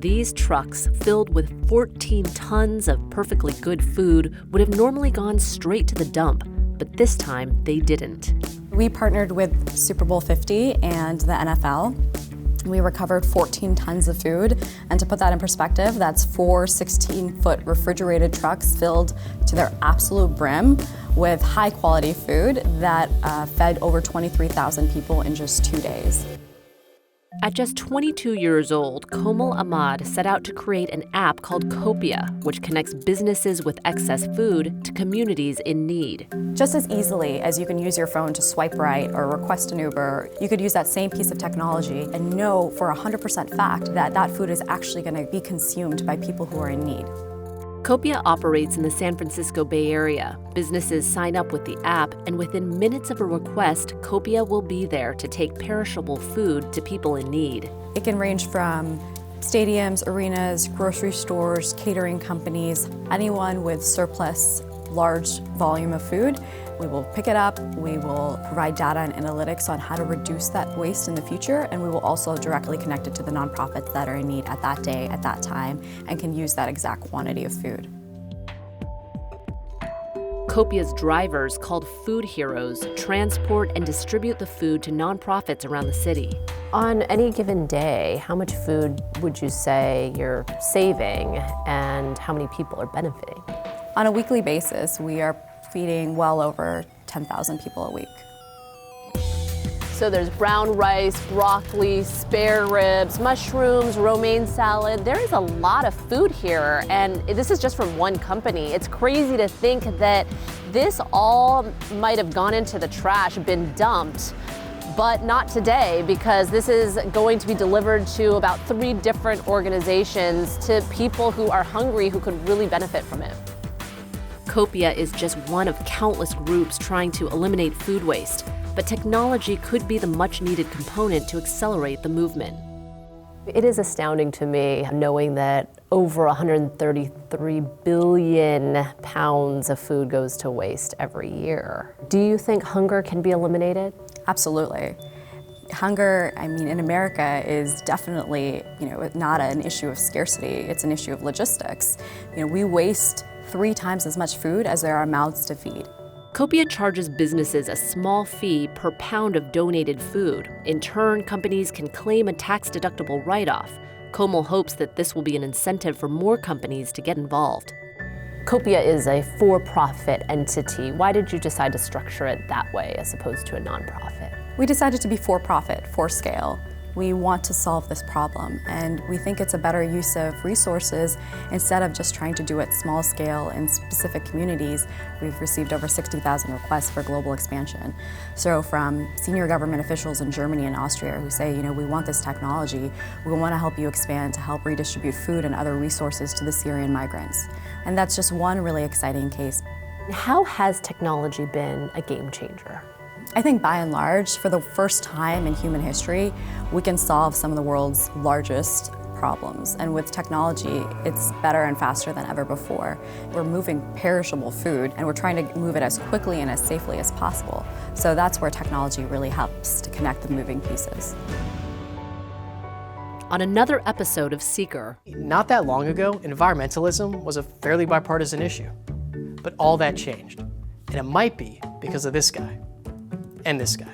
These trucks, filled with 14 tons of perfectly good food, would have normally gone straight to the dump, but this time they didn't. We partnered with Super Bowl 50 and the NFL. We recovered 14 tons of food, and to put that in perspective, that's 4 16-foot refrigerated trucks filled to their absolute brim with high-quality food that fed over 23,000 people in just 2 days. At just 22 years old, Komal Ahmad set out to create an app called Copia, which connects businesses with excess food to communities in need. Just as easily as you can use your phone to swipe right or request an Uber, you could use that same piece of technology and know for 100% fact that that food is actually going to be consumed by people who are in need. Copia operates in the San Francisco Bay Area. Businesses sign up with the app, and within minutes of a request, Copia will be there to take perishable food to people in need. It can range from stadiums, arenas, grocery stores, catering companies, anyone with surplus large volume of food. We will pick it up, we will provide data and analytics on how to reduce that waste in the future, and we will also directly connect it to the nonprofits that are in need at that day, at that time, and can use that exact quantity of food. Copia's drivers, called food heroes, transport and distribute the food to nonprofits around the city. On any given day, how much food would you say you're saving, and how many people are benefiting? On a weekly basis, we are feeding well over 10,000 people a week. So there's brown rice, broccoli, spare ribs, mushrooms, romaine salad. There is a lot of food here, and this is just from one company. It's crazy to think that this all might have gone into the trash, been dumped, but not today, because this is going to be delivered to about 3 different organizations, to people who are hungry, who could really benefit from it. Copia is just one of countless groups trying to eliminate food waste, but technology could be the much-needed component to accelerate the movement. It is astounding to me knowing that over 133 billion pounds of food goes to waste every year. Do you think hunger can be eliminated? Absolutely. Hunger, in America is definitely, not an issue of scarcity, it's an issue of logistics. We waste 3 times as much food as there are mouths to feed. Copia charges businesses a small fee per pound of donated food. In turn, companies can claim a tax-deductible write-off. Komal hopes that this will be an incentive for more companies to get involved. Copia is a for-profit entity. Why did you decide to structure it that way as opposed to a nonprofit? We decided to be for-profit, for scale. We want to solve this problem, and we think it's a better use of resources instead of just trying to do it small scale in specific communities. We've received over 60,000 requests for global expansion. So from senior government officials in Germany and Austria who say, we want this technology, we want to help you expand to help redistribute food and other resources to the Syrian migrants. And that's just one really exciting case. How has technology been a game changer? I think by and large, for the first time in human history, we can solve some of the world's largest problems. And with technology, it's better and faster than ever before. We're moving perishable food, and we're trying to move it as quickly and as safely as possible. So that's where technology really helps to connect the moving pieces. On another episode of Seeker. Not that long ago, environmentalism was a fairly bipartisan issue. But all that changed. And it might be because of this guy. And this guy.